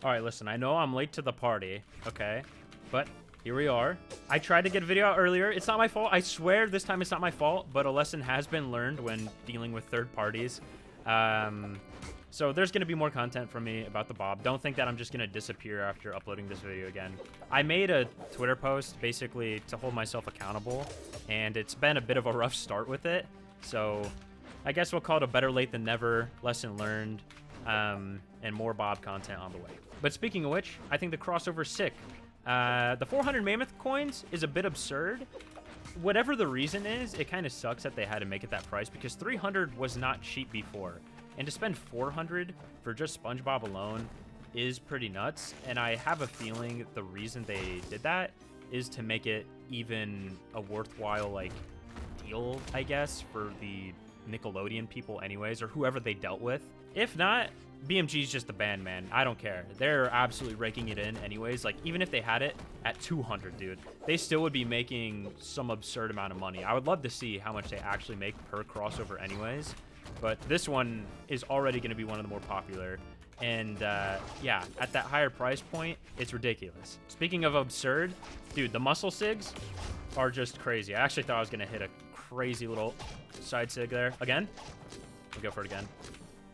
All right, listen, I know I'm late to the party, okay? But here we are. I tried to get a video out earlier. It's not my fault. I swear this time it's not my fault, but a lesson has been learned when dealing with third parties. So there's going to be more content from me about the Bob. Don't think that I'm just going to disappear after uploading this video again. I made a Twitter post basically to hold myself accountable, and it's been a bit of a rough start with it. So I guess we'll call it a better late than never, lesson learned, and more Bob content on the way. But speaking of which, I think the crossover's sick. The 400 Mammoth coins is a bit absurd. Whatever the reason is, it kind of sucks that they had to make it that price because 300 was not cheap before. And to spend 400 for just SpongeBob alone is pretty nuts. And I have a feeling the reason they did that is to make it even a worthwhile, like, deal, I guess, for the Nickelodeon people anyways, or whoever they dealt with. If not, BMG's just the band, man. I don't care. They're absolutely raking it in anyways. Like, even if they had it at 200, dude, they still would be making some absurd amount of money. I would love to see how much they actually make per crossover anyways. But this one is already going to be one of the more popular. And, yeah, at that higher price point, it's ridiculous. Speaking of absurd, dude, the muscle sigs are just crazy. I actually thought I was going to hit a crazy little side sig there. Again? We'll go for it again.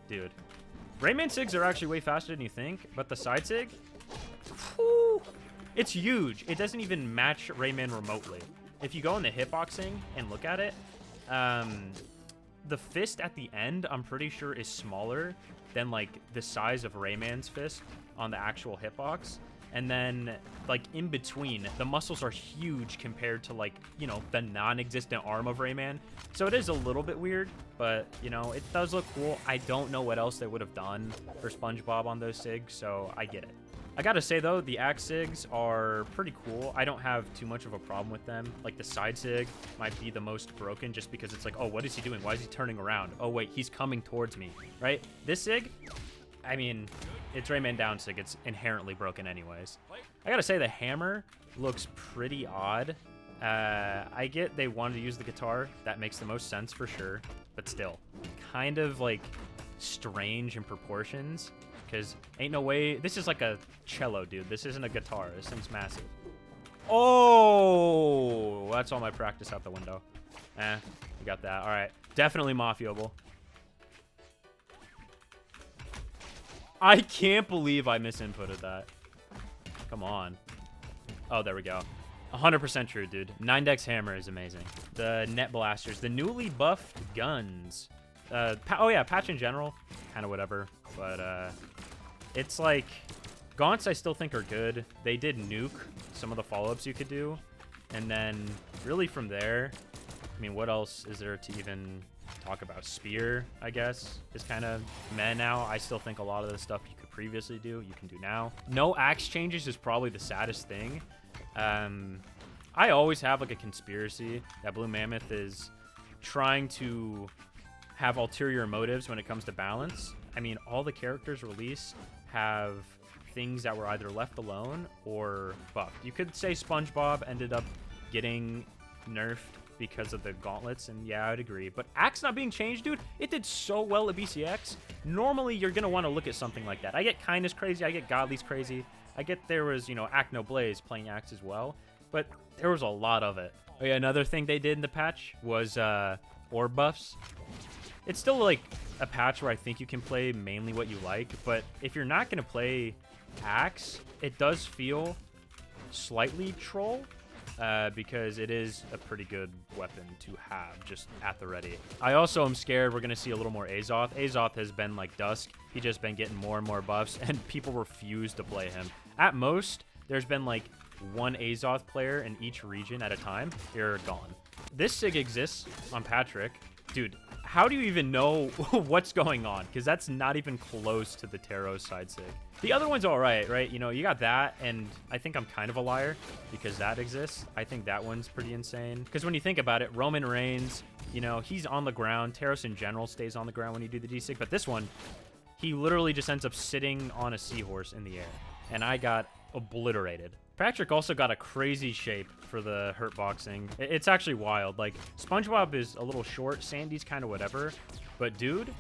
Dude. Rayman sigs are actually way faster than you think, but the side sig, whew, it's huge. It doesn't even match Rayman remotely. If you go in the hitboxing and look at it, the fist at the end, I'm pretty sure, is smaller than, like, the size of Rayman's fist on the actual hitbox. And then, like, in between, the muscles are huge compared to, like, you know, the non-existent arm of Rayman. So it is a little bit weird, but, you know, it does look cool. I don't know what else they would have done for SpongeBob on those SIGs, so I get it. I gotta say, though, the axe SIGs are pretty cool. I don't have too much of a problem with them. Like, the side SIG might be the most broken just because it's like, oh, what is he doing? Why is he turning around? Oh, wait, he's coming towards me, right? This SIG, I mean, it's Rayman down SIG. It's inherently broken anyways. I gotta say, the hammer looks pretty odd. I get they wanted to use the guitar. That makes the most sense for sure. But still, kind of, like, strange in proportions. Because ain't no way. This is like a cello, dude. This isn't a guitar. This thing's massive. Oh, that's all my practice out the window. We got that. All right. Definitely Mafioable. I can't believe I misinputted that. Come on. Oh, there we go. 100% true, dude. 9-Dex Hammer is amazing. The Net Blasters. The newly buffed guns. Oh, yeah. Patch in general. Kind of whatever. But, it's like... Gaunts I still think are good. They did nuke some of the follow-ups you could do. And then, really from there... I mean, what else is there to even talk about? Spear, I guess, is kind of meh now. I still think a lot of the stuff you could previously do, you can do now. No axe changes is probably the saddest thing. I always have, like, a conspiracy that Blue Mammoth is trying to have ulterior motives when it comes to balance. I mean, all the characters released have things that were either left alone or buffed. You could say SpongeBob ended up getting nerfed because of the gauntlets, and yeah, I'd agree. But Axe not being changed, dude, it did so well at BCX. Normally, you're going to want to look at something like that. I get Kindness crazy. I get Godly's crazy. I get there was, you know, Acno Blaze playing Axe as well, but there was a lot of it. Oh, yeah, another thing they did in the patch was orb buffs. It's still, like, a patch where I think you can play mainly what you like, but if you're not going to play Axe, it does feel slightly troll. Because it is a pretty good weapon to have just at the ready. I also am scared we're going to see a little more Azoth. Azoth has been like Dusk. He's just been getting more and more buffs, and people refuse to play him. At most, there's been like one Azoth player in each region at a time. You're gone. This SIG exists on Patrick. Dude, how do you even know what's going on? Because that's not even close to the Tarot side SIG. The other one's all right, right? You know, you got that, and I think I'm kind of a liar because that exists. I think that one's pretty insane. Because when you think about it, Roman Reigns, you know, he's on the ground. Taros in general stays on the ground when you do the D-SIG. But this one, he literally just ends up sitting on a seahorse in the air. And I got obliterated. Patrick also got a crazy shape for the hurt boxing. It's actually wild. Like, SpongeBob is a little short. Sandy's kind of whatever. But, dude,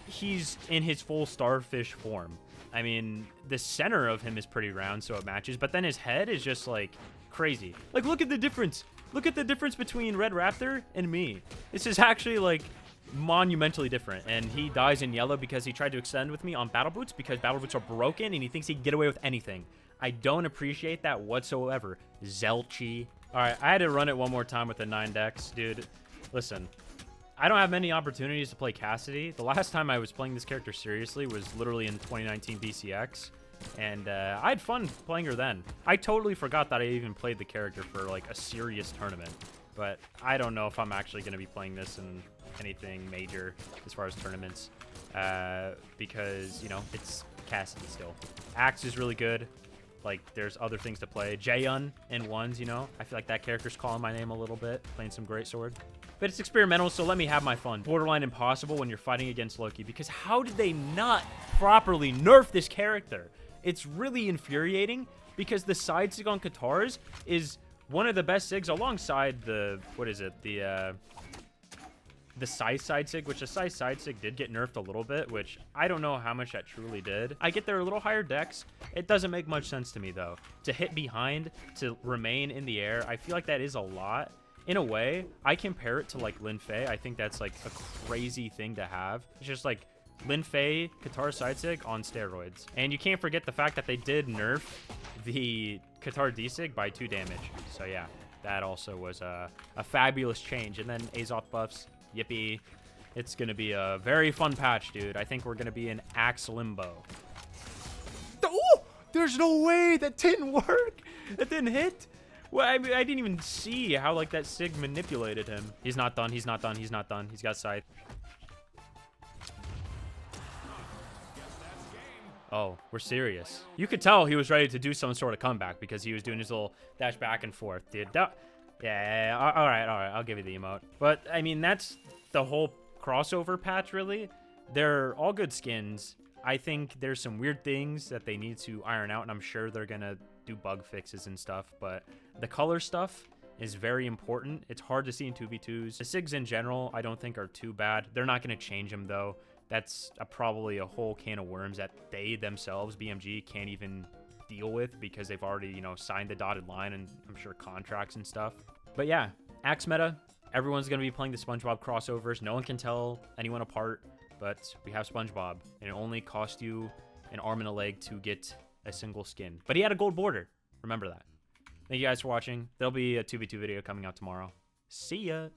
he's in his full starfish form. I mean, the center of him is pretty round, so it matches. But then his head is just, like, crazy. Like, look at the difference. Look at the difference between Red Raptor and me. This is actually, like, monumentally different. And he dies in yellow because he tried to extend with me on Battle Boots because Battle Boots are broken and he thinks he can get away with anything. I don't appreciate that whatsoever. Zelchi. All right, I had to run it one more time with the 9 decks. Dude, listen. I don't have many opportunities to play Cassidy. The last time I was playing this character seriously was literally in 2019 BCX. And I had fun playing her then. I totally forgot that I even played the character for like a serious tournament. But I don't know if I'm actually going to be playing this in anything major as far as tournaments. Because, you know, it's Cassidy still. Axe is really good. Like, there's other things to play. Jaehyun in ones, you know. I feel like that character's calling my name a little bit. Playing some great sword. But it's experimental, so let me have my fun. Borderline impossible when you're fighting against Loki. Because how did they not properly nerf this character? It's really infuriating because the side sig on Katars is one of the best sigs alongside the, what is it? The Sai side sig, which the Sai side sig did get nerfed a little bit, which I don't know how much that truly did. I get they're a little higher decks. It doesn't make much sense to me, though. To hit behind, to remain in the air, I feel like that is a lot. In a way, I compare it to, like, Lin Fei. I think that's, like, a crazy thing to have. It's just, like, Lin Fei, Qatar side sig on steroids. And you can't forget the fact that they did nerf the Qatar D-Sig by 2 damage. So, yeah, that also was a fabulous change. And then Azoth buffs. Yippee. It's going to be a very fun patch, dude. I think we're going to be in Axe Limbo. Oh! There's no way! That didn't work! That didn't hit! Well, I mean, I didn't even see how, like, that sig manipulated him. He's not done. He's not done. He's not done. He's got Scythe. Oh, we're serious. You could tell he was ready to do some sort of comeback because he was doing his little dash back and forth, dude. Yeah, all right. I'll give you the emote. But, I mean, that's the whole crossover patch, really. They're all good skins. I think there's some weird things that they need to iron out, and I'm sure they're going to do bug fixes and stuff. But the color stuff is very important. It's hard to see in 2v2s. The SIGs in general, I don't think are too bad. They're not going to change them, though. That's probably a whole can of worms that they themselves, BMG, can't even deal with because they've already, you know, signed the dotted line and I'm sure contracts and stuff. But yeah, Axe meta, everyone's going to be playing the Spongebob crossovers. No one can tell anyone apart, but we have Spongebob, and it only cost you an arm and a leg to get a single skin. But he had a gold border. Remember that. Thank you guys for watching. There'll be a 2v2 video coming out tomorrow. See ya.